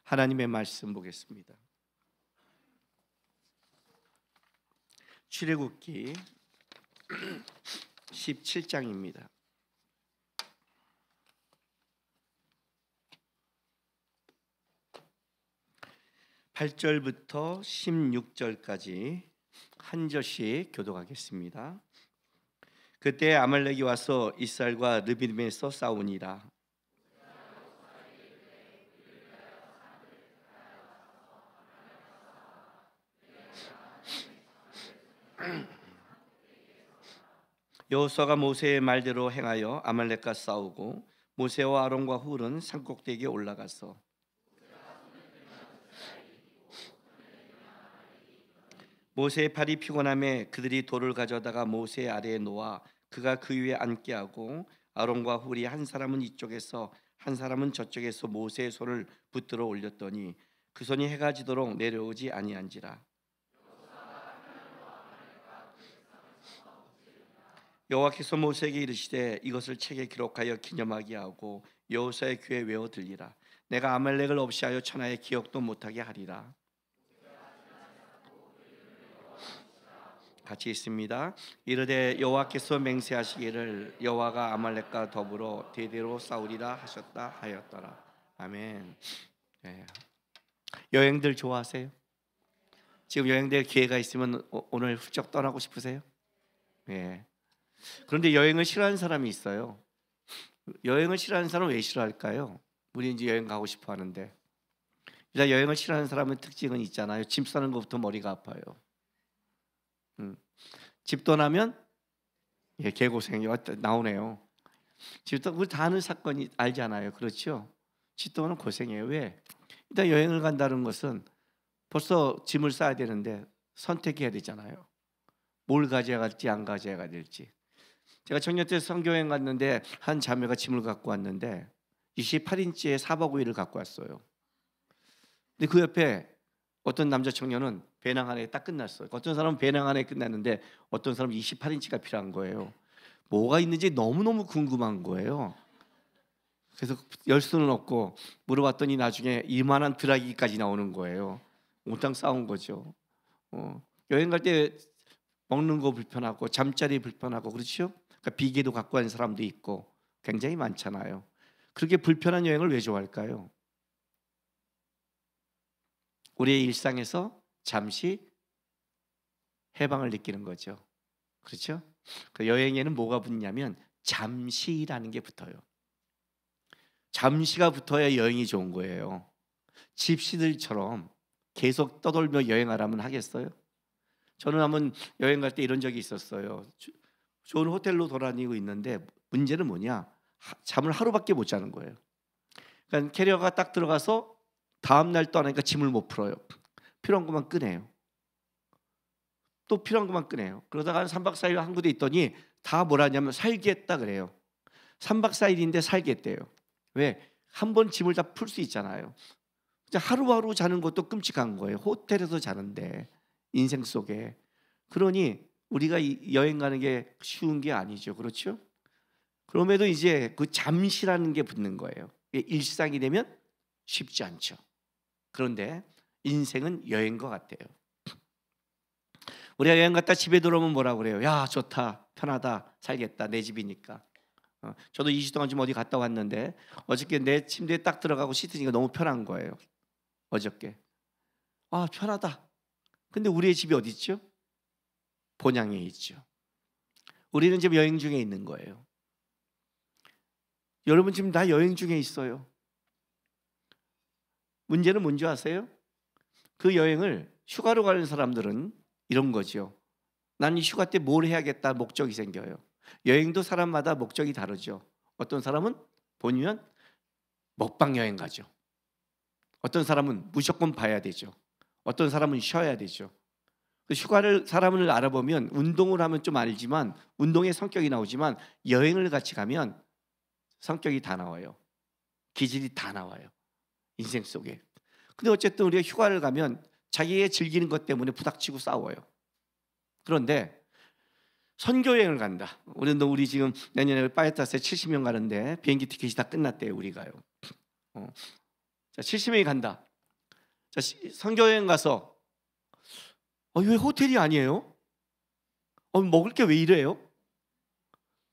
하나님의 말씀 보겠습니다. 출애굽기 17장입니다. 8절부터 16절까지 한 절씩 교독하겠습니다. 그때 아말렉이 와서 이스라엘과 르비딤에서 싸우니라. 여호수아가 모세의 말대로 행하여 아말렉과 싸우고 모세와 아론과 훌은 산꼭대기에 올라가서 모세의 팔이 피곤함에 그들이 돌을 가져다가 모세 아래에 놓아 그가 그 위에 앉게 하고 아론과 훌이 한 사람은 이쪽에서 한 사람은 저쪽에서 모세의 손을 붙들어 올렸더니 그 손이 해가 지도록 내려오지 아니한지라. 여호와께서 모세에게 이르시되 이것을 책에 기록하여 기념하게 하고 여호수아의 귀에 외워 들리라. 내가 아말렉을 없이 하여 천하에 기억도 못하게 하리라. 같이 있습니다. 이르되 여호와께서 맹세하시기를 여호와가 아말렉과 더불어 대대로 싸우리라 하셨다 하였더라. 아멘. 네. 여행들 좋아하세요? 지금 여행될 기회가 있으면 오늘 훌쩍 떠나고 싶으세요? 네. 그런데 여행을 싫어하는 사람이 있어요. 여행을 싫어하는 사람은 왜 싫어할까요? 우리 이제 여행 가고 싶어 하는데 일단 여행을 싫어하는 사람의 특징은 있잖아요. 짐 싸는 것부터 머리가 아파요. 집 떠나면 개고생이 나오네요. 집 떠나면 우리 다 아는 사건이 알잖아요. 그렇죠? 집 떠나면 고생이에요. 왜? 일단 여행을 간다는 것은 벌써 짐을 싸야 되는데 선택해야 되잖아요. 뭘 가져갈지 안 가져야 될지. 제가 청년 때 선교여행 갔는데 한 자매가 짐을 갖고 왔는데 28인치의 4박 5일을 갖고 왔어요. 근데 그 옆에 어떤 남자 청년은 배낭 안에 딱 끝났어요. 어떤 사람은 배낭 안에 끝났는데 어떤 사람은 28인치가 필요한 거예요. 뭐가 있는지 너무너무 궁금한 거예요. 그래서 열 수는 없고 물어봤더니 나중에 이만한 드라이기까지 나오는 거예요. 몽땅 싸운 거죠. 여행 갈 때 먹는 거 불편하고 잠자리 불편하고 그렇죠? 그러니까 비계도 갖고 가는 사람도 있고 굉장히 많잖아요. 그렇게 불편한 여행을 왜 좋아할까요? 우리의 일상에서 잠시 해방을 느끼는 거죠. 그렇죠? 그 여행에는 뭐가 붙냐면 잠시라는 게 붙어요. 잠시가 붙어야 여행이 좋은 거예요. 집시들처럼 계속 떠돌며 여행하라면 하겠어요? 저는 한번 여행 갈 때 이런 적이 있었어요. 좋은 호텔로 돌아다니고 있는데 문제는 뭐냐? 잠을 하루밖에 못 자는 거예요. 그러니까 캐리어가 딱 들어가서 다음 날 떠나니까 짐을 못 풀어요. 필요한 것만 꺼내요. 또 필요한 것만 꺼내요. 그러다가 한 3박 4일 한 군데 있더니 다 뭐라냐면 살겠다 그래요. 3박 4일인데 살겠대요. 왜? 한 번 짐을 다 풀 수 있잖아요. 하루하루 자는 것도 끔찍한 거예요. 호텔에서 자는데 인생 속에. 그러니 우리가 여행 가는 게 쉬운 게 아니죠. 그렇죠? 그럼에도 이제 그 잠시라는 게 붙는 거예요. 일상이 되면 쉽지 않죠. 그런데 인생은 여행인 것 같아요. 우리가 여행 갔다 집에 들어오면 뭐라고 그래요? 야 좋다, 편하다, 살겠다, 내 집이니까. 저도 2주 동안 좀 어디 갔다 왔는데 어저께 내 침대에 딱 들어가고 씻으니까 너무 편한 거예요. 어저께 편하다. 근데 우리의 집이 어디 있죠? 본향에 있죠. 우리는 지금 여행 중에 있는 거예요. 여러분 지금 다 여행 중에 있어요. 문제는 뭔지 아세요? 그 여행을 휴가로 가는 사람들은 이런 거죠. 난 이 휴가 때 뭘 해야겠다 목적이 생겨요. 여행도 사람마다 목적이 다르죠. 어떤 사람은 보면 먹방 여행 가죠. 어떤 사람은 무조건 봐야 되죠. 어떤 사람은 쉬어야 되죠. 휴가를 사람을 알아보면 운동을 하면 좀 알지만 운동의 성격이 나오지만 여행을 같이 가면 성격이 다 나와요. 기질이 다 나와요. 인생 속에. 근데 어쨌든 우리가 휴가를 가면 자기의 즐기는 것 때문에 부닥치고 싸워요. 그런데 선교여행을 간다. 우리 지금 내년에 파이타스에 70명 가는데 비행기 티켓이 다 끝났대요. 우리 가요. 자, 70명이 간다. 자, 선교여행 가서 왜 호텔이 아니에요? 먹을 게 왜 이래요?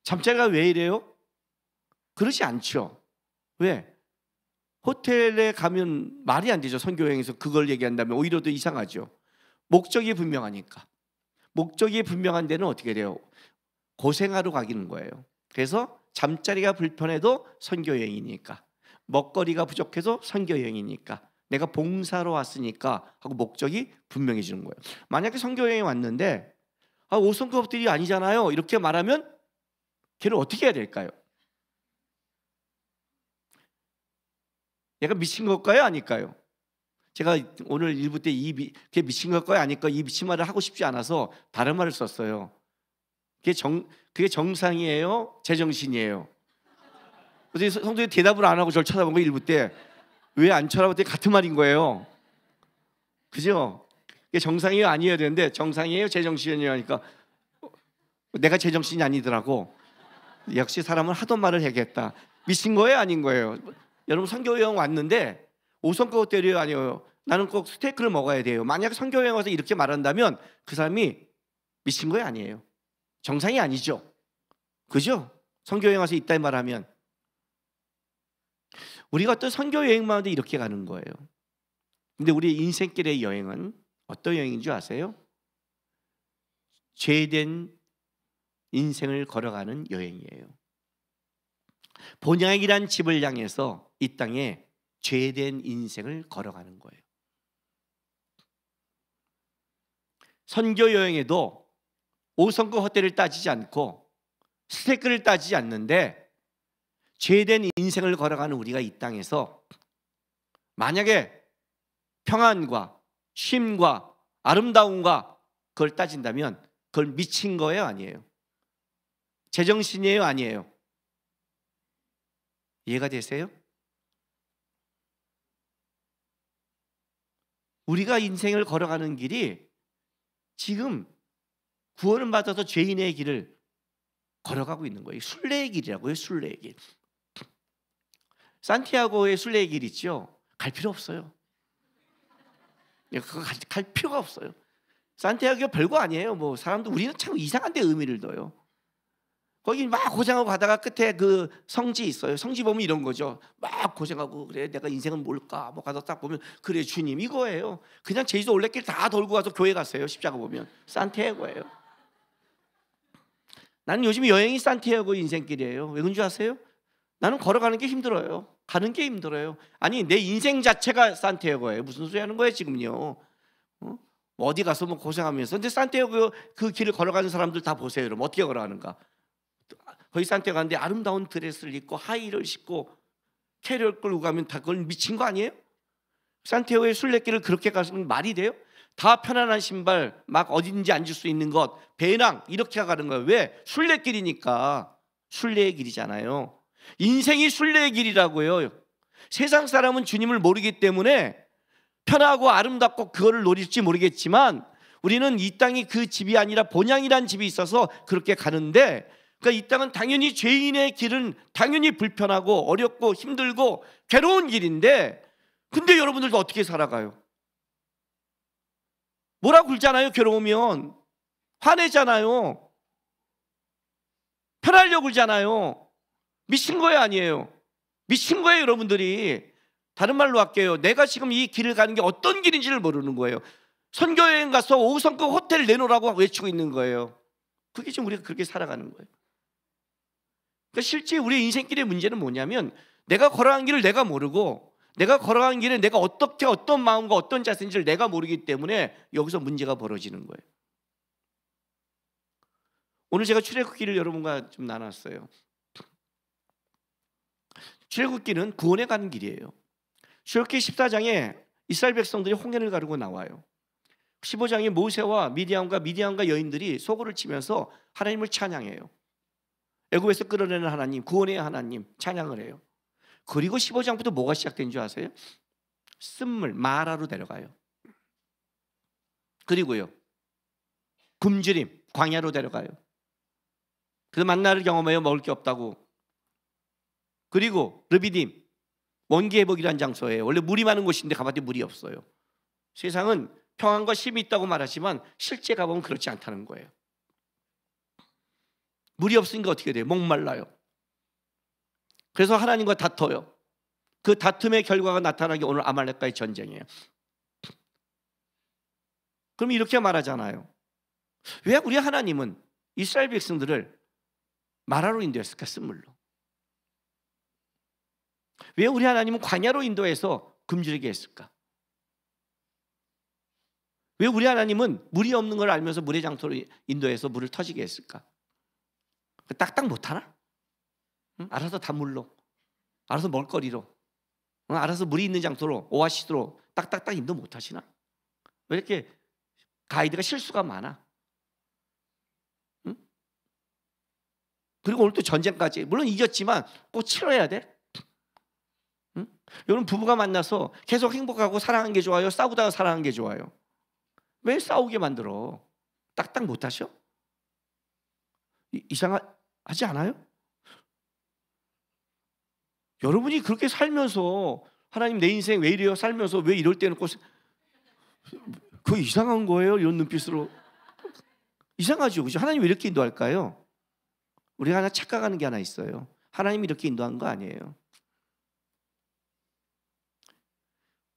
잠자리가 왜 이래요? 그러지 않죠. 왜? 호텔에 가면 말이 안 되죠. 선교여행에서 그걸 얘기한다면 오히려 더 이상하죠. 목적이 분명하니까. 목적이 분명한 데는 어떻게 돼요? 고생하러 가기는 거예요. 그래서 잠자리가 불편해도 선교여행이니까, 먹거리가 부족해도 선교여행이니까, 내가 봉사로 왔으니까 하고 목적이 분명해지는 거예요. 만약에 선교여행에 왔는데 5성급들이 아니잖아요 이렇게 말하면 걔를 어떻게 해야 될까요? 얘가 미친 걸까요? 아닐까요? 제가 오늘 일부 때 그게 미친 걸까요? 아닐까? 이 미친 말을 하고 싶지 않아서 다른 말을 썼어요. 그게 정상이에요? 제정신이에요? 그래서 성도님 대답을 안 하고 저를 쳐다본 거 일부 때 왜 안 쳐다봤더니 같은 말인 거예요. 그죠? 그게 정상이에요? 아니어야 되는데 정상이에요? 제정신이에요? 하니까 내가 제정신이 아니더라고. 역시 사람은 하던 말을 해야겠다. 미친 거예요? 아닌 거예요? 여러분 선교여행 왔는데 5성급 호텔이에요? 아니에요? 나는 꼭 스테이크를 먹어야 돼요. 만약 선교여행 와서 이렇게 말한다면 그 사람이 미친 거예요? 아니에요? 정상이 아니죠. 그죠? 선교여행 와서 이따위 말하면 우리가 어떤 선교여행만 하는데 이렇게 가는 거예요. 근데 우리 인생길의 여행은 어떤 여행인 줄 아세요? 죄된 인생을 걸어가는 여행이에요. 본향이란 집을 향해서 이 땅에 죄된 인생을 걸어가는 거예요. 선교 여행에도 5성급 호텔을 따지지 않고 스테이크를 따지지 않는데 죄된 인생을 걸어가는 우리가 이 땅에서 만약에 평안과 쉼과 아름다움과 그걸 따진다면 그걸 미친 거예요? 아니에요? 제정신이에요? 아니에요? 이해가 되세요? 우리가 인생을 걸어가는 길이 지금 구원을 받아서 죄인의 길을 걸어가고 있는 거예요. 순례의 길이라고요. 순례의 길. 산티아고의 순례의 길 있죠? 갈 필요 없어요. 그거 갈 필요가 없어요. 산티아고가 별거 아니에요. 뭐 사람도 우리는 참 이상한 데 의미를 둬요. 거기 막 고생하고 가다가 끝에 그 성지 있어요. 성지 보면 이런 거죠. 막 고생하고 그래 내가 인생은 뭘까? 뭐 가서 딱 보면 그래 주님 이거예요. 그냥 제주도 올레길 다 돌고 가서 교회 갔어요. 십자가 보면 산티아고예요. 나는 요즘 여행이 산티아고 인생길이에요. 왜 그런 줄 아세요? 나는 걸어가는 게 힘들어요. 가는 게 힘들어요. 아니 내 인생 자체가 산티아고예요. 무슨 소리 하는 거예요 지금요? 어디 가서 뭐 고생하면서. 근데 산티아고 그 길을 걸어가는 사람들 다 보세요. 여러분 어떻게 걸어가는가? 거기 산티아고 가는데 아름다운 드레스를 입고 하이힐을 신고 캐리어를 끌고 가면 다 그걸 미친 거 아니에요? 산티아고의 순례길을 그렇게 가시면 말이 돼요? 다 편안한 신발, 막 어딘지 앉을 수 있는 것, 배낭 이렇게 가는 거예요. 왜? 순례길이니까. 순례의 길이잖아요. 인생이 순례의 길이라고요. 세상 사람은 주님을 모르기 때문에 편하고 아름답고 그거를 노릴지 모르겠지만 우리는 이 땅이 그 집이 아니라 본향이란 집이 있어서 그렇게 가는데, 그러니까 이 땅은 당연히 죄인의 길은 당연히 불편하고 어렵고 힘들고 괴로운 길인데, 근데 여러분들도 어떻게 살아가요? 뭐라 굴잖아요. 괴로우면 화내잖아요. 편하려고 굴잖아요. 미친 거예요? 아니에요? 미친 거예요. 여러분들이. 다른 말로 할게요. 내가 지금 이 길을 가는 게 어떤 길인지를 모르는 거예요. 선교여행 가서 5성급 호텔 내놓으라고 외치고 있는 거예요. 그게 지금 우리가 그렇게 살아가는 거예요. 그러니까 실제 우리 인생길의 문제는 뭐냐면 내가 걸어간 길을 내가 모르고 내가 걸어간 길에 내가 어떻게 어떤 마음과 어떤 자세인지를 내가 모르기 때문에 여기서 문제가 벌어지는 거예요. 오늘 제가 출애굽기를 여러분과 좀 나눴어요. 출애굽기는 구원에 가는 길이에요. 출애굽기 14장에 이스라엘 백성들이 홍해를 가르고 나와요. 15장에 모세와 미디안과 여인들이 소고를 치면서 하나님을 찬양해요. 애굽에서 끌어내는 하나님, 구원의 하나님 찬양을 해요. 그리고 15장부터 뭐가 시작된 줄 아세요? 쓴물 마라로 데려가요. 그리고요 굶주림 광야로 데려가요. 그래서 만나를 경험하여 먹을 게 없다고. 그리고 르비딤 원기 회복이라는 장소예요. 원래 물이 많은 곳인데 가봤더니 물이 없어요. 세상은 평안과 쉼이 있다고 말하지만 실제 가보면 그렇지 않다는 거예요. 물이 없으니까 어떻게 돼요? 목말라요. 그래서 하나님과 다퉈요. 그 다툼의 결과가 나타나게 오늘 아말렉과의 전쟁이에요. 그럼 이렇게 말하잖아요. 왜 우리 하나님은 이스라엘 백성들을 마라로 인도했을까? 쓴물로. 왜 우리 하나님은 광야로 인도해서 굶주리게 했을까? 왜 우리 하나님은 물이 없는 걸 알면서 물의 장소로 인도해서 물을 터지게 했을까? 딱딱 못하나? 응? 알아서 단물로, 알아서 먹거리로, 응? 알아서 물이 있는 장소로, 오아시스로 딱딱딱 인도 못하시나? 왜 이렇게 가이드가 실수가 많아? 응? 그리고 오늘 또 전쟁까지, 물론 이겼지만 꼭 치러야 돼. 응? 여러분 부부가 만나서 계속 행복하고 사랑하는 게 좋아요? 싸우다가 사랑하는 게 좋아요? 왜 싸우게 만들어? 딱딱 못하셔? 이상하지 않아요? 여러분이 그렇게 살면서 하나님 내 인생 왜 이래요? 살면서 왜 이럴 때는 꼭 그거 이상한 거예요? 이런 눈빛으로 이상하죠, 그죠? 하나님 왜 이렇게 인도할까요? 우리가 하나 착각하는 게 하나 있어요. 하나님이 이렇게 인도한 거 아니에요.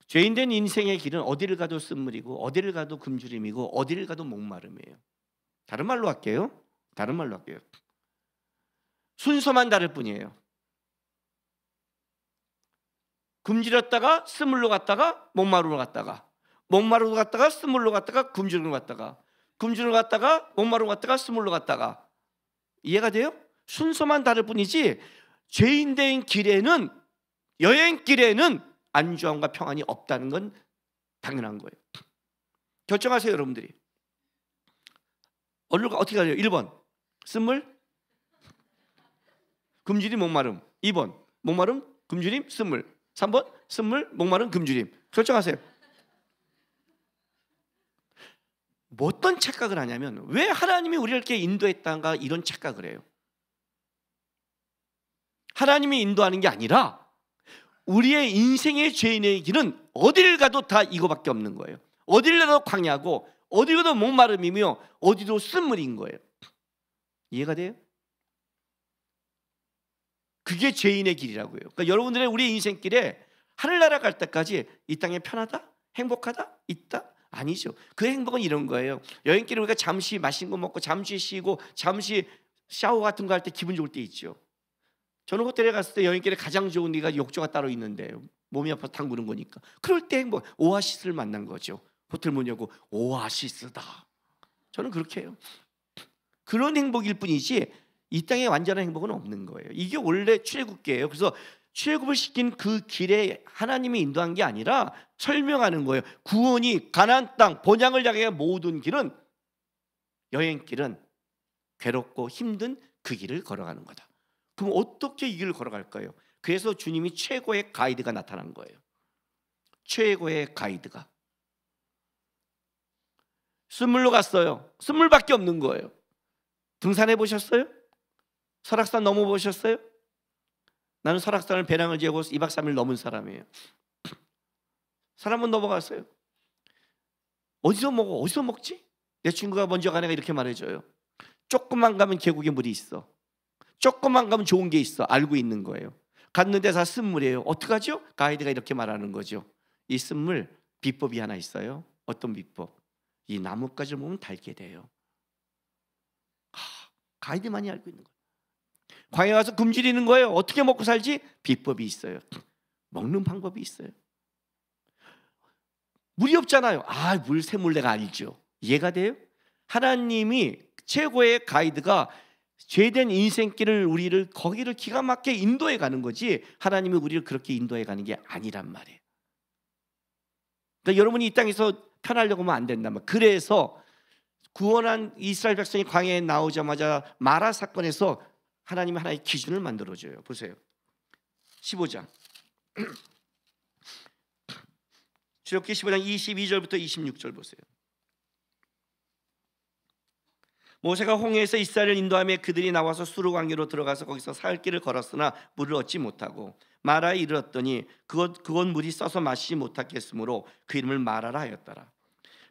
죄인된 인생의 길은 어디를 가도 쓴물이고 어디를 가도 굶주림이고 어디를 가도 목마름이에요. 다른 말로 할게요. 순서만 다를 뿐이에요. 굶주렸다가 쓴물로 갔다가 목마름으로 갔다가 목마름으로 갔다가 쓴물로 갔다가 굶주림으로 갔다가 굶주림으로 갔다가 목마름으로 갔다가 쓴물로 갔다가 이해가 돼요? 순서만 다를 뿐이지 죄인된 길에는 여행길에는 안주함과 평안이 없다는 건 당연한 거예요. 결정하세요, 여러분들이. 어떻게 가요? 1번 쓴물, 굶주림, 목마름. 2번 목마름, 굶주림, 쓴물. 3번 쓴물, 목마름, 굶주림. 결정하세요. 뭐 어떤 착각을 하냐면 왜 하나님이 우리를 이렇게 인도했다는가 이런 착각을 해요. 하나님이 인도하는 게 아니라 우리의 인생의 죄인의 길은 어디를 가도 다 이거밖에 없는 거예요. 어디를 가도 광야고 어디를 가도 목마름이며 어디도 쓴물인 거예요. 이해가 돼요? 그게 죄인의 길이라고요. 그러니까 여러분들의 우리 인생길에 하늘나라 갈 때까지 이 땅에 편하다? 행복하다? 있다? 아니죠. 그 행복은 이런 거예요. 여행길에 우리가 잠시 맛있는 거 먹고 잠시 쉬고 잠시 샤워 같은 거 할 때 기분 좋을 때 있죠. 저는 호텔에 갔을 때 여행길에 가장 좋은 데가 욕조가 따로 있는데 몸이 아파서 담그는 거니까 그럴 때 행복, 오아시스를 만난 거죠. 호텔 문 열고 오아시스다. 저는 그렇게 해요. 그런 행복일 뿐이지 이 땅에 완전한 행복은 없는 거예요. 이게 원래 출애굽기예요. 그래서 출애굽을 시킨 그 길에 하나님이 인도한 게 아니라 설명하는 거예요. 구원이 가나안 땅 본향을 향해 모든 길은 여행길은 괴롭고 힘든 그 길을 걸어가는 거다. 그럼 어떻게 이 길을 걸어갈까요? 그래서 주님이 최고의 가이드가 나타난 거예요. 최고의 가이드가 쓴물로 갔어요. 쓴물밖에 없는 거예요. 등산해 보셨어요? 설악산 넘어 보셨어요? 나는 설악산을 배낭을 지고 2박 3일 넘은 사람이에요. 사람은 넘어갔어요. 어디서 먹지? 내 친구가 먼저 가네가 이렇게 말해줘요. 조금만 가면 계곡에 물이 있어. 조금만 가면 좋은 게 있어. 알고 있는 거예요. 갔는데 다 쓴물이에요. 어떡하죠? 가이드가 이렇게 말하는 거죠. 이 쓴물 비법이 하나 있어요. 어떤 비법? 이 나뭇가지를 보면 달게 돼요. 가이드만이 알고 있는 거예요. 광야에 가서 굶주리는 거예요. 어떻게 먹고 살지? 비법이 있어요. 먹는 방법이 있어요. 물이 없잖아요. 샘물 내가 알죠. 이해가 돼요? 하나님이 최고의 가이드가 죄된 인생길을 우리를 거기를 기가 막히게 인도해 가는 거지 하나님이 우리를 그렇게 인도해 가는 게 아니란 말이에요. 그러니까 여러분이 이 땅에서 편하려고 하면 안 된단 말이에요. 그래서 구원한 이스라엘 백성이 광야에 나오자마자 마라 사건에서 하나님이 하나의 기준을 만들어줘요. 보세요. 15장 출애굽기 15장 22절부터 26절 보세요. 모세가 홍해에서 이스라엘을 인도하며 그들이 나와서 수르 광야로 들어가서 거기서 사흘 길을 걸었으나 물을 얻지 못하고 마라에 이르렀더니 그곳 물이 써서 마시지 못하겠으므로 그 이름을 마라라 하였더라.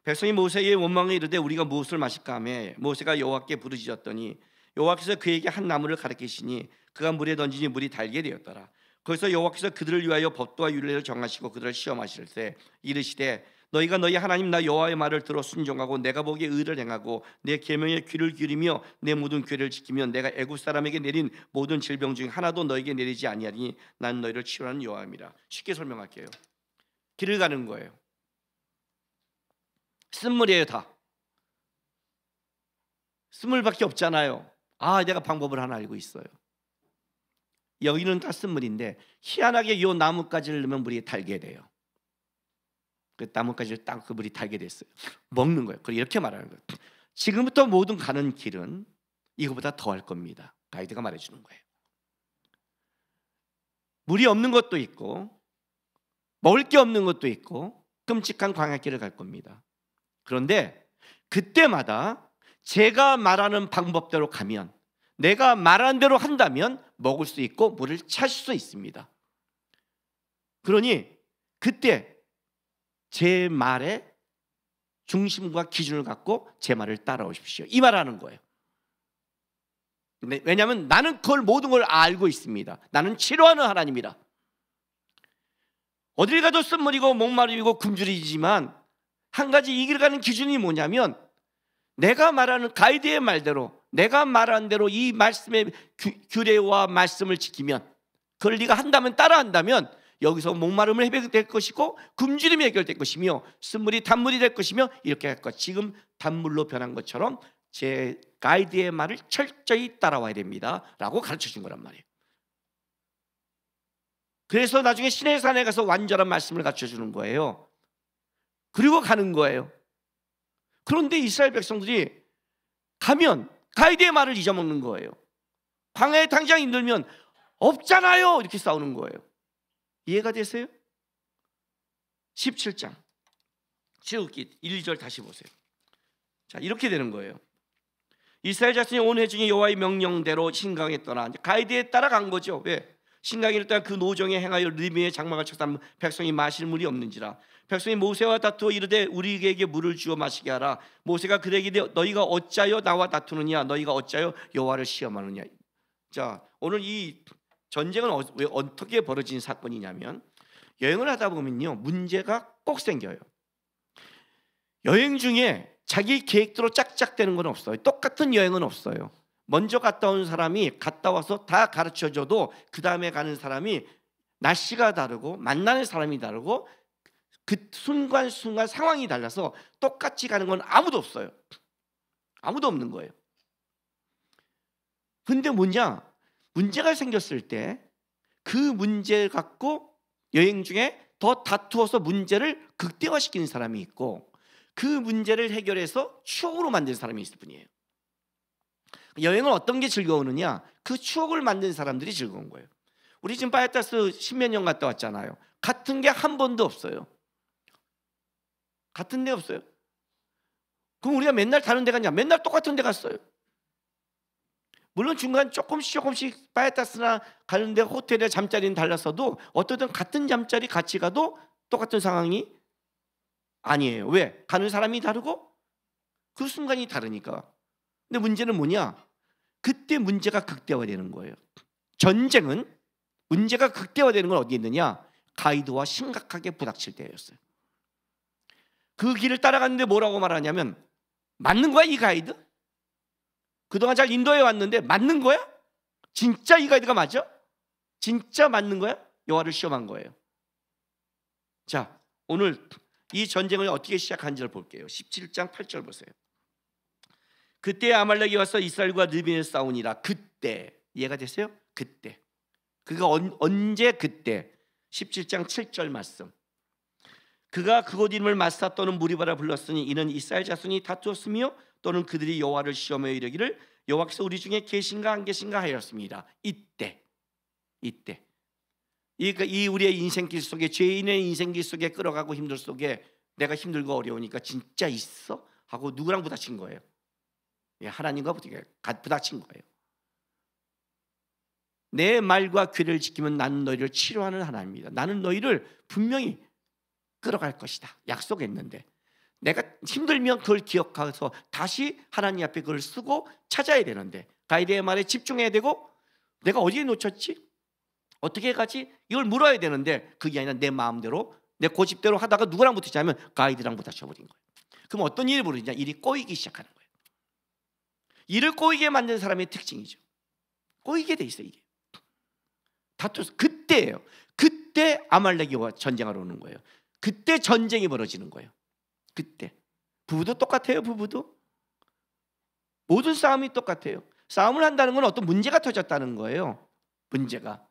백성이 모세에게 원망에 이르되 우리가 무엇을 마실까 하며 모세가 여호와께 부르짖었더니 여호와께서 그에게 한 나무를 가르치시니 그가 물에 던지니 물이 달게 되었더라. 거기서 여호와께서 그들을 위하여 법도와 율례를 정하시고 그들을 시험하실 때 이르시되 너희가 너희 하나님 나 여호와의 말을 들어 순종하고 내가 보기에 의를 행하고 내 계명에 귀를 기울이며 내 모든 규례를 지키면 내가 애굽 사람에게 내린 모든 질병 중에 하나도 너에게 내리지 아니하리니 난 너희를 치유하는 여호와입니다. 쉽게 설명할게요. 길을 가는 거예요. 쓴물이에요. 다 쓴물밖에 없잖아요. 내가 방법을 하나 알고 있어요. 여기는 다 쓴물인데 희한하게 이 나뭇가지를 넣으면 물이 달게 돼요. 그 나뭇가지를 딱 그 물이 달게 됐어요. 먹는 거예요. 그리고 이렇게 말하는 거예요. 지금부터 모든 가는 길은 이거보다 더할 겁니다. 가이드가 말해주는 거예요. 물이 없는 것도 있고 먹을 게 없는 것도 있고 끔찍한 광야길을 갈 겁니다. 그런데 그때마다 제가 말하는 방법대로 가면, 내가 말하는 대로 한다면 먹을 수 있고 물을 찾을 수 있습니다. 그러니 그때 제 말에 중심과 기준을 갖고 제 말을 따라오십시오. 이 말하는 거예요. 왜냐하면 나는 그걸 모든 걸 알고 있습니다. 나는 치료하는 하나님이라. 어딜 가도 쓴물이고 목마르고 굶주리지만 한 가지 이 길 가는 기준이 뭐냐면 내가 말하는 가이드의 말대로, 내가 말하는 대로 이 말씀의 규례와 말씀을 지키면, 그걸 네가 한다면, 따라한다면 여기서 목마름을 해결될 것이고 굶주림이 해결될 것이며 쓴물이 단물이 될 것이며 이렇게 할 것. 지금 단물로 변한 것처럼 제 가이드의 말을 철저히 따라와야 됩니다 라고 가르쳐 준 거란 말이에요. 그래서 나중에 시내산에 가서 완전한 말씀을 가르쳐 주는 거예요. 그리고 가는 거예요. 그런데 이스라엘 백성들이 가면 가이드의 말을 잊어먹는 거예요. 광야에 당장 인들면 없잖아요 이렇게 싸우는 거예요. 이해가 되세요? 17장 출애굽기 1, 2절 다시 보세요. 자, 이렇게 되는 거예요. 이스라엘 자손이 온 회중이 여호와의 명령대로 신강에 떠나 가이드에 따라간 거죠. 왜? 신강에 따라 그 노정에 행하여 르비의 장막을 쳐서 백성이 마실 물이 없는지라. 백성이 모세와 다투어 이르되 우리에게 물을 주어 마시게 하라. 모세가 그들에게 너희가 어찌하여 나와 다투느냐, 너희가 어찌하여 여호와를 시험하느냐. 자, 오늘 이 전쟁은 왜 어떻게 벌어진 사건이냐면 여행을 하다 보면요 문제가 꼭 생겨요. 여행 중에 자기 계획대로 짝짝되는 건 없어요. 똑같은 여행은 없어요. 먼저 갔다 온 사람이 갔다 와서 다 가르쳐줘도 그 다음에 가는 사람이 날씨가 다르고 만나는 사람이 다르고 그 순간순간 상황이 달라서 똑같이 가는 건 아무도 없어요. 아무도 없는 거예요. 근데 뭐냐? 문제가 생겼을 때 그 문제 갖고 여행 중에 더 다투어서 문제를 극대화시키는 사람이 있고 그 문제를 해결해서 추억으로 만드는 사람이 있을 뿐이에요. 여행은 어떤 게 즐거우느냐? 그 추억을 만든 사람들이 즐거운 거예요. 우리 지금 바이타스 10몇 년 갔다 왔잖아요. 같은 게 한 번도 없어요. 같은 데 없어요. 그럼 우리가 맨날 다른 데 갔냐? 맨날 똑같은 데 갔어요. 물론 중간 조금씩 바이타스나 가는데 호텔에 잠자리는 달랐어도 어떻든 같은 잠자리 같이 가도 똑같은 상황이 아니에요. 왜? 가는 사람이 다르고 그 순간이 다르니까. 근데 문제는 뭐냐? 그때 문제가 극대화되는 거예요. 전쟁은 문제가 극대화되는 건 어디에 있느냐? 가이드와 심각하게 부닥칠 때였어요. 그 길을 따라갔는데 뭐라고 말하냐면 맞는 거야 이 가이드? 그동안 잘 인도해 왔는데 맞는 거야? 진짜 이 가이드가 맞아? 진짜 맞는 거야? 여호와를 시험한 거예요. 자, 오늘 이 전쟁을 어떻게 시작한지를 볼게요. 17장 8절 보세요. 그때 아말렉이 와서 이스라엘과 르빈을 싸우니라. 그때 이해가 됐어요? 그때. 그가 언제 그때? 17장 7절 말씀. 그가 그곳 이름을 마사 또는 무리바라 불렀으니 이는 이스라엘 자손이 다투었으며 또는 그들이 여호와를 시험하여 이르기를 여호와께서 우리 중에 계신가 안 계신가 하였습니다. 이때 이 우리의 인생길 속에, 죄인의 인생길 속에 끌어가고 힘들 속에 내가 힘들고 어려우니까 진짜 있어? 하고 누구랑 부딪힌 거예요? 하나님과 부닥친 거예요. 내 말과 귀를 지키면 나는 너희를 치료하는 하나님이다. 나는 너희를 분명히 끌어갈 것이다. 약속했는데 내가 힘들면 그걸 기억해서 다시 하나님 앞에 그걸 쓰고 찾아야 되는데 가이드의 말에 집중해야 되고 내가 어디에 놓쳤지? 어떻게 가지? 이걸 물어야 되는데 그게 아니라 내 마음대로 내 고집대로 하다가 누구랑 부딪히냐면 가이드랑 부딪혀버린 거예요. 그럼 어떤 일이 벌어지냐? 일이 꼬이기 시작하는 거예요. 일을 꼬이게 만든 사람의 특징이죠. 꼬이게 돼 있어요. 이게 다투서 그때예요. 그때 아말렉이와 전쟁하러 오는 거예요. 그때 전쟁이 벌어지는 거예요. 그때 부부도 똑같아요. 부부도 모든 싸움이 똑같아요. 싸움을 한다는 건 어떤 문제가 터졌다는 거예요. 문제가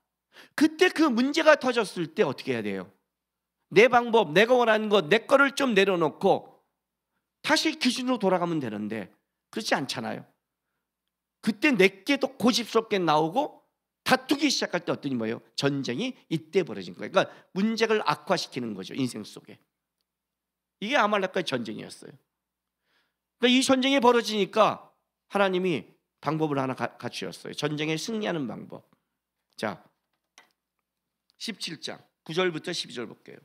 그때 그 문제가 터졌을 때 어떻게 해야 돼요? 내 방법, 내가 원하는 것, 내 거를 좀 내려놓고 다시 기준으로 돌아가면 되는데 그렇지 않잖아요. 그때 내게 더 고집스럽게 나오고 다투기 시작할 때 어떤 뭐예요? 전쟁이 이때 벌어진 거예요. 그러니까 문제를 악화시키는 거죠. 인생 속에. 이게 아말렉과의 전쟁이었어요. 그러니까 이 전쟁이 벌어지니까 하나님이 방법을 하나 갖추었어요. 전쟁에 승리하는 방법. 자, 17장 9절부터 12절 볼게요.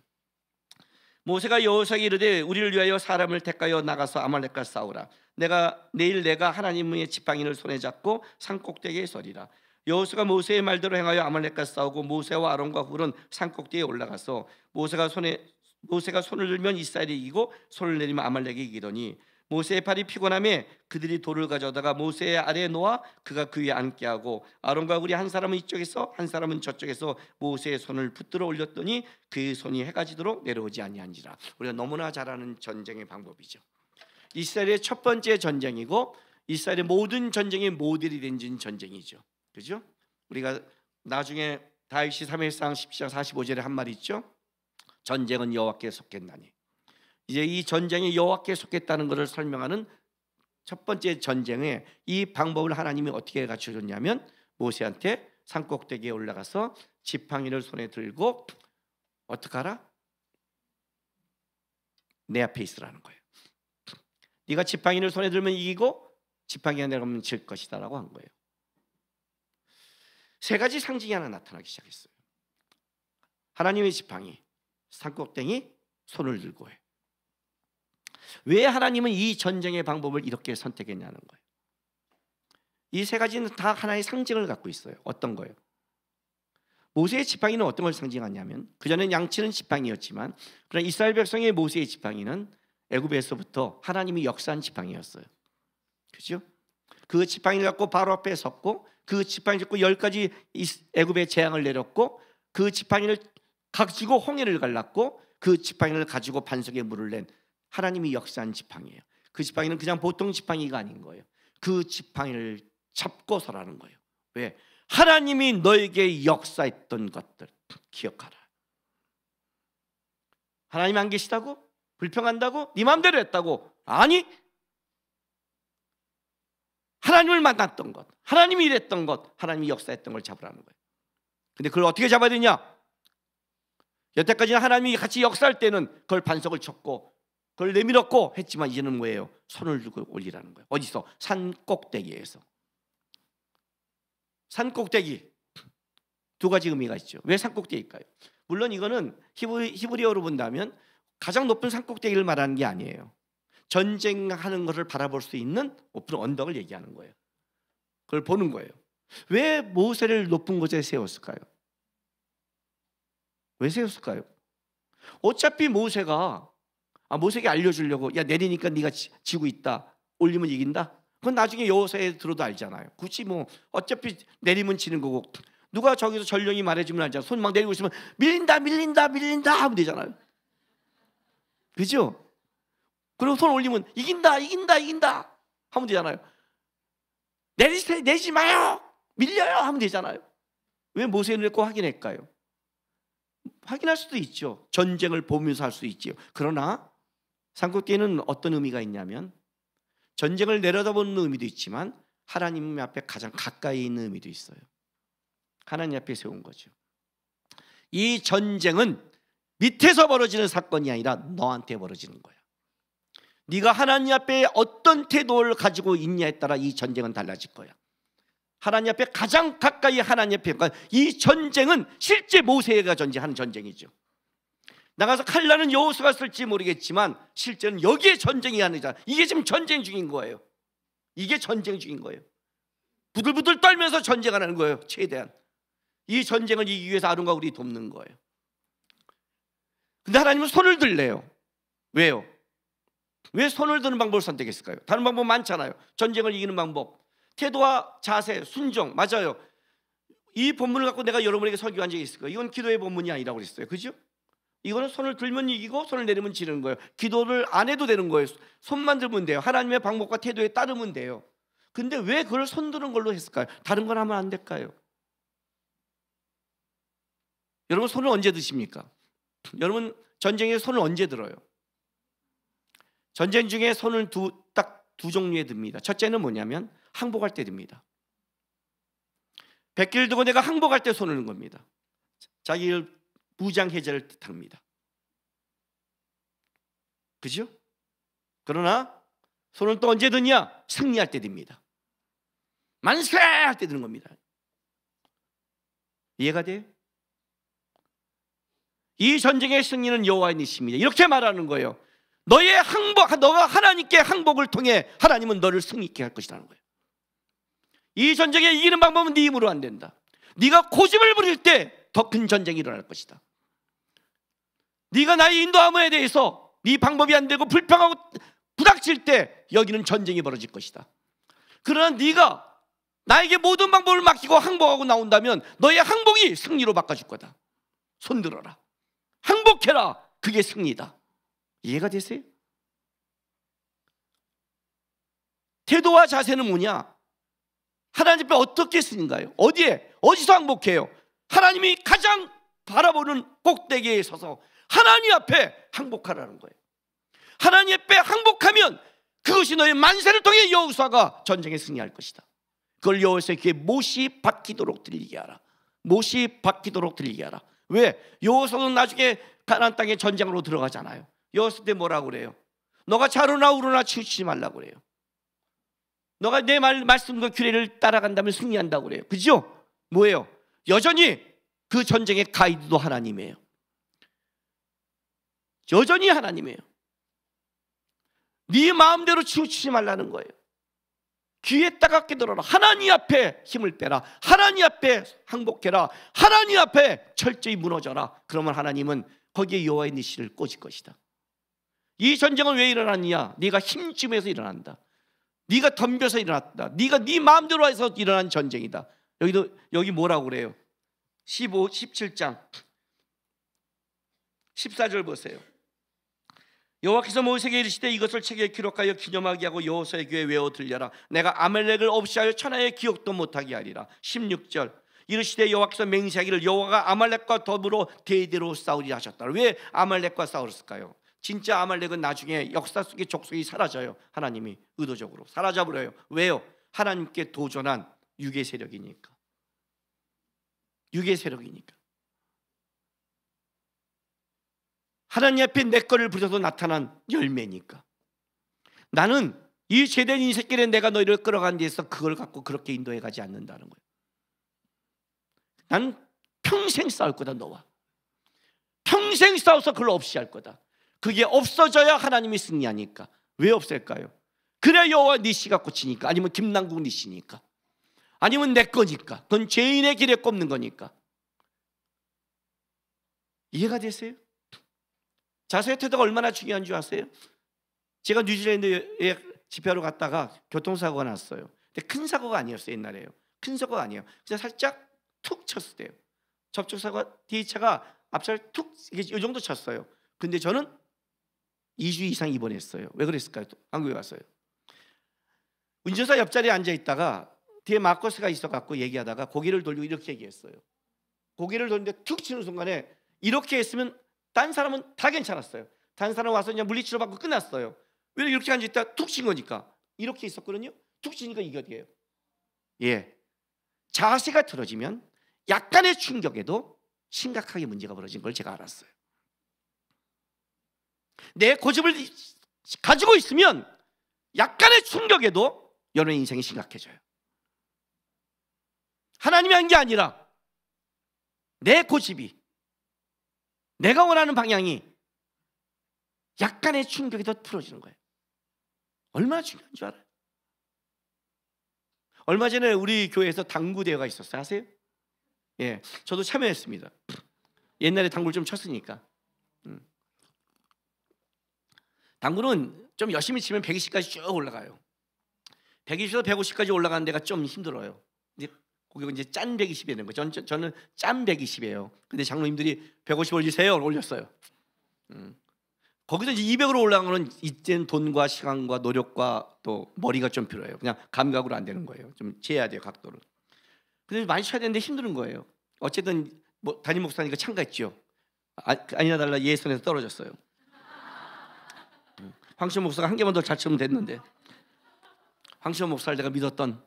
모세가 여호수아에게 이르되 우리를 위하여 사람을 택하여 나가서 아말렉과 싸우라. 내일 내가 하나님의 지팡이를 손에 잡고 산꼭대기에 서리라. 여호수아가 모세의 말대로 행하여 아말렉과 싸우고 모세와 아론과 훌은 산꼭대기에 올라가서 모세가 손을 들면 이스라엘이 이기고 손을 내리면 아말렉이 이기더니 모세의 팔이 피곤함에 그들이 돌을 가져다가 모세의 아래에 놓아 그가 그 위에 앉게 하고 아론과 훌이 한 사람은 이쪽에서 한 사람은 저쪽에서 모세의 손을 붙들어 올렸더니 그 손이 해가 지도록 내려오지 아니한지라. 우리가 너무나 잘 아는 전쟁의 방법이죠. 이스라엘의 첫 번째 전쟁이고 이스라엘의 모든 전쟁의 모델이 된 전쟁이죠. 그죠? 우리가 나중에 다윗이 사무엘상 10장 45절에 한 말이 있죠. 전쟁은 여호와께 속했나니. 이제 이 전쟁이 여호와께 속했다는 것을 설명하는 첫 번째 전쟁에 이 방법을 하나님이 어떻게 갖춰줬냐면 모세한테 산꼭대기에 올라가서 지팡이를 손에 들고 어떻게 하라? 내 앞에 있으라는 거예요. 네가 지팡이를 손에 들면 이기고 지팡이가 내려가면 질 것이다 라고 한 거예요. 세 가지 상징이 하나 나타나기 시작했어요. 하나님의 지팡이, 산꼭대기, 손을 들고 해. 왜 하나님은 이 전쟁의 방법을 이렇게 선택했냐는 거예요. 이 세 가지는 다 하나의 상징을 갖고 있어요. 어떤 거예요? 모세의 지팡이는 어떤 걸 상징하냐면 그전엔 양치는 지팡이였지만 그러나 이스라엘 백성의 모세의 지팡이는 애굽에서부터 하나님이 역사한 지팡이였어요. 그렇죠? 그 지팡이를 갖고 바로 앞에 섰고 그 지팡이를 잡고 10가지 애굽의 재앙을 내렸고 그 지팡이를 가지고 홍해를 갈랐고 그 지팡이를 가지고 반석에 물을 낸 하나님이 역사한 지팡이에요. 그 지팡이는 그냥 보통 지팡이가 아닌 거예요. 그 지팡이를 잡고 서라는 거예요. 왜? 하나님이 너에게 역사했던 것들 기억하라. 하나님 안 계시다고? 불평한다고? 네 마음대로 했다고? 아니, 하나님을 만났던 것, 하나님이 이랬던 것, 하나님이 역사했던 걸 잡으라는 거예요. 근데 그걸 어떻게 잡아야 되냐? 여태까지는 하나님이 같이 역사할 때는 그걸 반석을 쳤고 그걸 내밀었고 했지만 이제는 뭐예요? 손을 들고 올리라는 거예요. 어디서? 산 꼭대기에서. 산 꼭대기 두 가지 의미가 있죠. 왜 산 꼭대기일까요? 물론 이거는 히브리어로 본다면 가장 높은 산 꼭대기를 말하는 게 아니에요. 전쟁하는 것을 바라볼 수 있는 높은 언덕을 얘기하는 거예요. 그걸 보는 거예요. 왜 모세를 높은 곳에 세웠을까요? 왜 세웠을까요? 어차피 모세에게 알려주려고 야 내리니까 네가 지고 있다. 올리면 이긴다. 그건 나중에 여호수아에 들어도 알잖아요. 굳이 뭐 어차피 내리면 지는 거고 누가 저기서 전령이 말해주면 알잖아. 손 막 내리고 있으면 밀린다 하면 되잖아요. 그죠? 그리고 손 올리면 이긴다 하면 되잖아요. 내리지 마요. 밀려요 하면 되잖아요. 왜 모세를 꼭 확인할까요? 확인할 수도 있죠. 전쟁을 보면서 할 수 있지요. 그러나 산꼭대기는 어떤 의미가 있냐면 전쟁을 내려다보는 의미도 있지만 하나님 앞에 가장 가까이 있는 의미도 있어요. 하나님 앞에 세운 거죠. 이 전쟁은 밑에서 벌어지는 사건이 아니라 너한테 벌어지는 거야. 네가 하나님 앞에 어떤 태도를 가지고 있냐에 따라 이 전쟁은 달라질 거야. 하나님 앞에 가장 가까이 하나님 앞에, 그러니까 이 전쟁은 실제 모세가 전쟁하는 전쟁이죠. 나가서 칼날은 여호수아가 쓸지 모르겠지만 실제는 여기에 전쟁이 아니잖아. 이게 지금 전쟁 중인 거예요. 이게 전쟁 중인 거예요. 부들부들 떨면서 전쟁하는 거예요. 최대한 이 전쟁을 이기기 위해서 아론과 우리 돕는 거예요. 근데 하나님은 손을 들래요. 왜요? 왜 손을 드는 방법을 선택했을까요? 다른 방법 많잖아요. 전쟁을 이기는 방법, 태도와 자세, 순종. 맞아요. 이 본문을 갖고 내가 여러분에게 설교한 적이 있을 거예요. 이건 기도의 본문이 아니라고 그랬어요. 그죠? 이거는 손을 들면 이기고 손을 내리면 지는 거예요. 기도를 안 해도 되는 거예요. 손만 들면 돼요. 하나님의 방법과 태도에 따르면 돼요. 근데 왜 그걸 손 드는 걸로 했을까요? 다른 건 하면 안 될까요? 여러분 손을 언제 드십니까? 여러분 전쟁에 손을 언제 들어요? 전쟁 중에 손을 딱 두 종류에 듭니다. 첫째는 뭐냐면 항복할 때 듭니다. 백기를 두고 내가 항복할 때 손을 든 겁니다. 자기를 무장 해제를 뜻합니다. 그죠? 그러나 손을 또 언제 드냐? 승리할 때 듭니다. 만세! 할 때 드는 겁니다. 이해가 돼요? 이 전쟁의 승리는 여호와의 니십니다. 이렇게 말하는 거예요. 너의 항복, 너가 하나님께 항복을 통해 하나님은 너를 승리케 할 것이라는 거예요. 이 전쟁에 이기는 방법은 네 힘으로 안 된다. 네가 고집을 부릴 때 더 큰 전쟁이 일어날 것이다. 네가 나의 인도함에 대해서 네 방법이 안 되고 불평하고 부닥칠 때 여기는 전쟁이 벌어질 것이다. 그러나 네가 나에게 모든 방법을 맡기고 항복하고 나온다면 너의 항복이 승리로 바꿔줄 거다. 손 들어라. 항복해라. 그게 승리다. 이해가 되세요? 태도와 자세는 뭐냐? 하나님 앞에 어떻게 쓰는가요? 어디서 항복해요? 하나님이 가장 바라보는 꼭대기에 서서 하나님 앞에 항복하라는 거예요. 하나님 앞에 항복하면 그것이 너의 만세를 통해 여호수아가 전쟁에 승리할 것이다. 그걸 여호수아의 귀에 못이 박히도록 들리게 하라. 못이 박히도록 들리게 하라. 왜? 여호수아는 나중에 가나안 땅에 전쟁으로 들어가잖아요. 여호수아 때 뭐라고 그래요? 너가 좌로나 우로나 치우치지 말라고 그래요. 너가 내 말씀과 규례를 따라간다면 승리한다고 그래요. 그죠? 뭐예요? 여전히 그 전쟁의 가이드도 하나님이에요. 여전히 하나님이에요. 네 마음대로 치우치지 말라는 거예요. 귀에 따갑게 들어라. 하나님 앞에 힘을 빼라. 하나님 앞에 항복해라. 하나님 앞에 철저히 무너져라. 그러면 하나님은 거기에 여호와의 니시를 꽂을 것이다. 이 전쟁은 왜 일어났냐? 네가 힘쯤에서 일어난다. 네가 덤벼서 일어났다. 네가 네 마음대로 해서 일어난 전쟁이다. 여기 뭐라고 그래요? 17장 14절 보세요. 여호와께서 모세에게 이르시되 이것을 책에 기록하여 기념하게 하고 여호수아의 귀에 외워 들려라. 내가 아말렉을 없이 하여 천하의 기억도 못하게 하리라. 16절 이르시되 여호와께서 맹세하기를 여호와가 아말렉과 더불어 대대로 싸우리라 하셨다. 왜 아말렉과 싸웠을까요? 진짜 아말렉은 나중에 역사 속의 족속이 사라져요. 하나님이 의도적으로 사라져버려요. 왜요? 하나님께 도전한 육의 세력이니까. 육의 세력이니까. 하나님 앞에 내 거를 부려서 나타난 열매니까. 나는 이 제된 인생길에 내가 너희를 끌어간 데에서 그걸 갖고 그렇게 인도해 가지 않는다는 거예요. 나는 평생 싸울 거다. 너와 평생 싸워서 그걸 없이 할 거다. 그게 없어져야 하나님이 승리하니까. 왜 없을까요? 그래야 여호와 니시가 꽂히니까. 아니면 김남국 니시니까. 아니면 내 거니까. 그건 죄인의 길에 꼽는 거니까. 이해가 되세요? 자세의 태도가 얼마나 중요한 줄 아세요? 제가 뉴질랜드에 집회하러 갔다가 교통사고가 났어요. 근데 큰 사고가 아니었어요. 옛날에요. 큰 사고가 아니에요. 그냥 살짝 툭 쳤을 때요. 접촉사고가 뒤에 차가 앞차를 툭 이 정도 쳤어요. 근데 저는 2주 이상 입원했어요. 왜 그랬을까요? 또 한국에 왔어요. 운전사 옆자리에 앉아있다가 뒤에 마커스가 있어갖고 얘기하다가 고개를 돌리고 이렇게 얘기했어요. 고개를 돌리는데 툭 치는 순간에 이렇게 했으면 딴 사람은 다 괜찮았어요. 다른 사람 와서 그냥 물리치료 받고 끝났어요. 왜 이렇게 앉아있다가 툭 친 거니까. 이렇게 있었거든요. 툭 치니까 이게 어디예요? 예, 자세가 틀어지면 약간의 충격에도 심각하게 문제가 벌어진 걸 제가 알았어요. 내 고집을 가지고 있으면 약간의 충격에도 여러분의 인생이 심각해져요. 하나님이 한 게 아니라 내 고집이, 내가 원하는 방향이 약간의 충격에도 풀어지는 거예요. 얼마나 중요한 줄 알아요? 얼마 전에 우리 교회에서 당구대회가 있었어요. 아세요? 예, 저도 참여했습니다. 옛날에 당구를 좀 쳤으니까. 당구는 좀 열심히 치면 120까지 쭉 올라가요. 120에서 150까지 올라가는 데가 좀 힘들어요. 이제 거기 이제 짠 120이 되는 거예요. 저는 짠 120이에요. 근데 장로님들이 150 올리세요. 올렸어요. 거기서 이제 200으로 올라간 거는 이제는 돈과 시간과 노력과 또 머리가 좀 필요해요. 그냥 감각으로 안 되는 거예요. 좀 재야 돼요, 각도를. 근데 많이 쳐야 되는데 힘든 거예요. 어쨌든 뭐 담임 목사니까 참가했죠. 아니나 달라 예선에서 떨어졌어요. 황시원 목사가 한 개만 더 잘 치면 됐는데, 황시원 목사를 내가 믿었던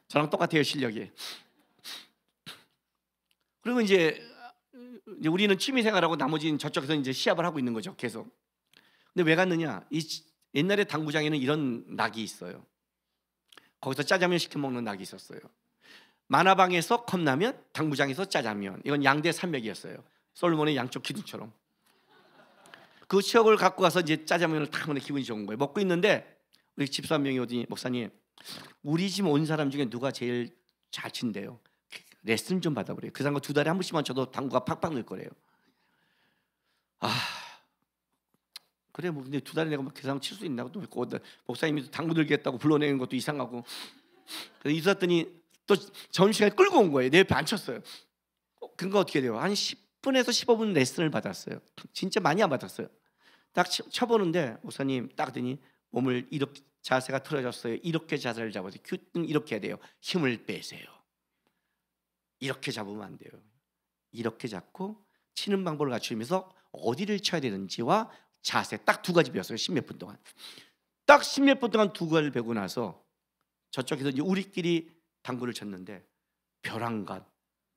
저랑 똑같아요, 실력이. 그리고 이제 우리는 취미생활하고 나머지는 저쪽에서 이제 시합을 하고 있는 거죠, 계속. 근데 왜 갔느냐? 옛날에 당구장에는 이런 낙이 있어요. 거기서 짜장면 시켜 먹는 낙이 있었어요. 만화방에서 컵라면, 당구장에서 짜장면. 이건 양대 산맥이었어요. 솔로몬의 양쪽 기둥처럼. 그 추억을 갖고 가서 이제 짜장면을 탁 먹는 기분이 좋은 거예요. 먹고 있는데 우리 집사 한 명이 오더니, 목사님, 우리 집 온 사람 중에 누가 제일 잘 친대요? 레슨 좀 받아보래요. 그 사람과 2달에 한 번씩만 쳐도 당구가 팍팍 늘 거래요. 그래, 뭐 근데 2달에 내가 그 사람 칠 수 있나? 또 목사님이 당구 들겠다고 불러내는 것도 이상하고. 그래서 있었더니 또 점심시간에 끌고 온 거예요. 내 옆에 앉혔어요. 그러니까 어떻게 돼요? 한 10분에서 15분 레슨을 받았어요. 진짜 많이 안 받았어요. 딱 쳐보는데 목사님 딱 하더니 몸을 이렇게, 자세가 틀어졌어요. 이렇게 자세를 잡아서 큐 이렇게 해야 돼요. 힘을 빼세요. 이렇게 잡으면 안 돼요. 이렇게 잡고 치는 방법을 갖추면서 어디를 쳐야 되는지와 자세 딱 2가지 배웠어요. 10몇 분 동안. 딱 10몇 분 동안 2가지를 배우고 나서 저쪽에서 이제 우리끼리 당구를 쳤는데 벼랑간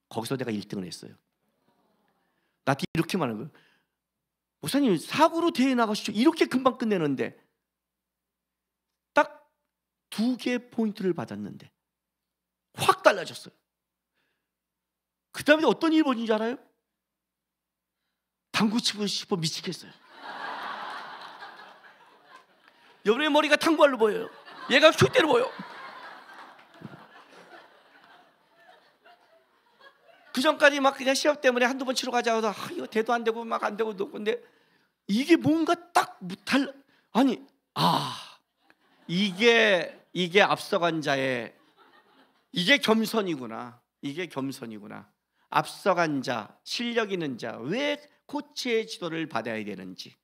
거기서 내가 1등을 했어요. 나한테 이렇게 말하는 거예요. 목사님 사구로 대회 나가시죠. 이렇게 금방 끝내는데. 딱 2개 포인트를 받았는데 확 달라졌어요. 그 다음에 어떤 일이 벌어진 줄 알아요? 당구 치고 싶어 미치겠어요. 여러분의 머리가 당구알로 보여요. 얘가 슛대로 보여. 그 전까지 막 그냥 시합 때문에 한두 번 치러 가자 해서 이거 대도 안 되고 막 안 되고 근데 이게 뭔가 딱 아니 이게 앞서간 자의 이게 겸손이구나. 이게 겸손이구나. 앞서간 자, 실력 있는 자, 왜 코치의 지도를 받아야 되는지,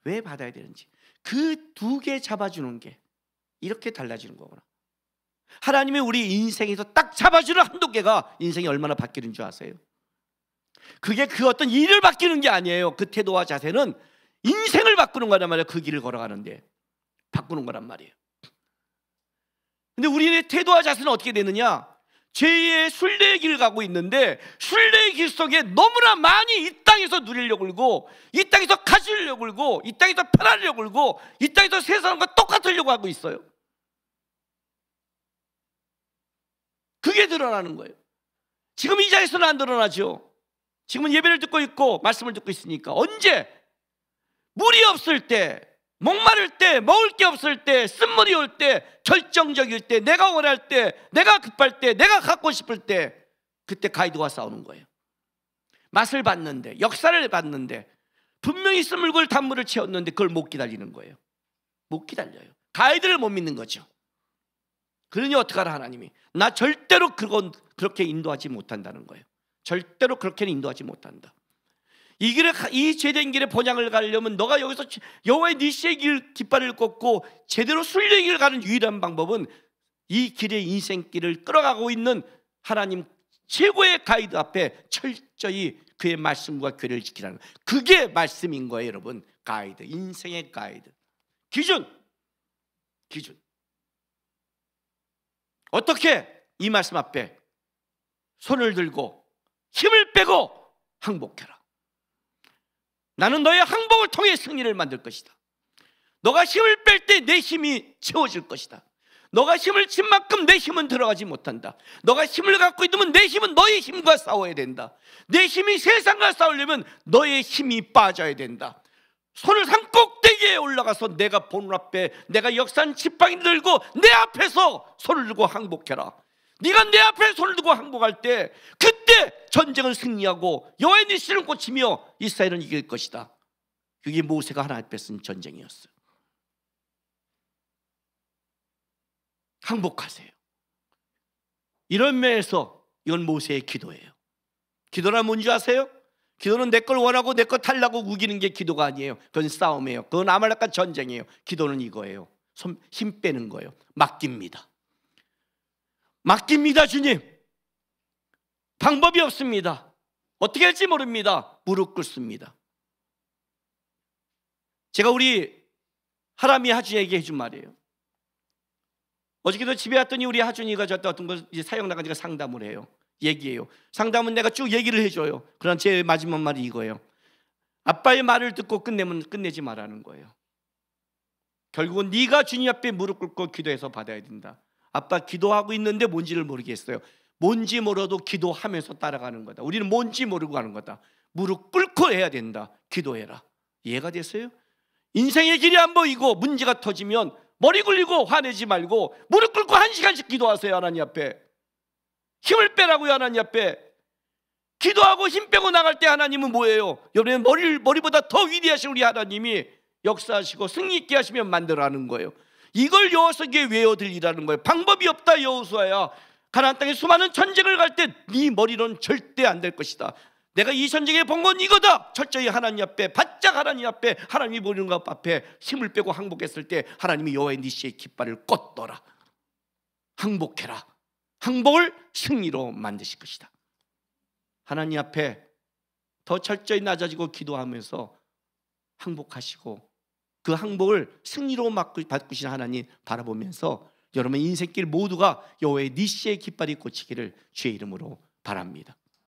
왜 받아야 되는지, 그 2개 잡아주는 게 이렇게 달라지는 거구나. 하나님이 우리 인생에서 딱 잡아주는 한두 개가 인생이 얼마나 바뀌는 줄 아세요? 그게 그 어떤 일을 바뀌는 게 아니에요. 그 태도와 자세는 인생을 바꾸는 거란 말이에요. 그 길을 걸어가는데 바꾸는 거란 말이에요. 근데 우리의 태도와 자세는 어떻게 되느냐? 죄의 순례의 길을 가고 있는데 순례의 길 속에 너무나 많이 이 땅에서 누리려고 그러고, 이 땅에서 가지려고 그러고, 이 땅에서 편하려고 그러고, 이 땅에서 세 사람과 똑같으려고 하고 있어요. 그게 드러나는 거예요. 지금 이 자리에서는 안 드러나죠. 지금은 예배를 듣고 있고 말씀을 듣고 있으니까. 언제? 물이 없을 때, 목마를 때, 먹을 게 없을 때, 쓴물이 올 때, 절정적일 때, 내가 원할 때, 내가 급할 때, 내가 갖고 싶을 때, 그때 가이드와 싸우는 거예요. 맛을 봤는데, 역사를 봤는데, 분명히 쓴물을 단물을 채웠는데 그걸 못 기다리는 거예요. 못 기다려요. 가이드를 못 믿는 거죠. 그러니 어떡하라 하나님이. 나 절대로 그렇게 인도하지 못한다는 거예요. 절대로 그렇게는 인도하지 못한다. 이 죄된 길에 본향을 가려면 너가 여기서 여호와의 니시의 길 깃발을 꽂고 제대로 순례의 길을 가는 유일한 방법은 이 길의 인생길을 끌어가고 있는 하나님 최고의 가이드 앞에 철저히 그의 말씀과 교례를 지키라는 거예요. 그게 말씀인 거예요, 여러분. 가이드, 인생의 가이드, 기준. 어떻게 이 말씀 앞에 손을 들고 힘을 빼고 항복해라. 나는 너의 항복을 통해 승리를 만들 것이다. 너가 힘을 뺄 때 내 힘이 채워질 것이다. 너가 힘을 친 만큼 내 힘은 들어가지 못한다. 너가 힘을 갖고 있으면 내 힘은 너의 힘과 싸워야 된다. 내 힘이 세상과 싸우려면 너의 힘이 빠져야 된다. 손을 산 꼭대기에 올라가서 내가 보는 앞에 내가 역사한 지팡이를 들고 내 앞에서 손을 들고 항복해라. 네가 내 앞에 손을 들고 항복할 때 그때 전쟁을 승리하고 여호와의 니시를 꽂히며 이스라엘은 이길 것이다. 그게 모세가 하나님 앞에 쓴 전쟁이었어요. 항복하세요. 이런 면에서 이건 모세의 기도예요. 기도란 뭔지 아세요? 기도는 내 걸 원하고 내 거 탈라고 우기는 게 기도가 아니에요. 그건 싸움이에요. 그건 아말렉과 전쟁이에요. 기도는 이거예요. 힘 빼는 거예요. 맡깁니다. 맡깁니다. 주님, 방법이 없습니다. 어떻게 할지 모릅니다. 무릎 꿇습니다. 제가 우리 하람이 하준이에게 해준 말이에요. 어저께도 집에 왔더니 우리 하준이가 저한테 어떤 걸 이제 사역 나간 지가 상담을 해요. 얘기해요. 상담은 내가 쭉 얘기를 해줘요. 그러나 제 마지막 말이 이거예요. 아빠의 말을 듣고 끝내면 끝내지 말라는 거예요. 결국은 네가 주님 앞에 무릎 꿇고 기도해서 받아야 된다. 아빠 기도하고 있는데 뭔지를 모르겠어요. 뭔지 모르도 기도하면서 따라가는 거다. 우리는 뭔지 모르고 가는 거다. 무릎 꿇고 해야 된다. 기도해라. 이해가 됐어요? 인생의 길이 안 보이고 문제가 터지면 머리 굴리고 화내지 말고 무릎 꿇고 1시간씩 기도하세요. 하나님 앞에 힘을 빼라고요. 하나님 앞에 기도하고 힘 빼고 나갈 때 하나님은 뭐예요? 여러분의 머리보다 더 위대하신 우리 하나님이 역사하시고 승리 있게 하시면 만들어가는 거예요. 이걸 여호수아에게 외워들리라는 거예요. 방법이 없다 여호수아야. 가나안 땅에 수많은 전쟁을 갈 때 네 머리로는 절대 안 될 것이다. 내가 이 전쟁에 본 건 이거다. 철저히 하나님 앞에 바짝 하나님 앞에 하나님이 보이는 것 앞에 힘을 빼고 항복했을 때 하나님이 여호와의 니시의 깃발을 꽂더라. 항복해라. 항복을 승리로 만드실 것이다. 하나님 앞에 더 철저히 낮아지고 기도하면서 항복하시고 그 항복을 승리로 바꾸신 하나님 바라보면서 여러분 인생길 모두가 여호와의 니시의 깃발이 꽂히기를 주의 이름으로 바랍니다.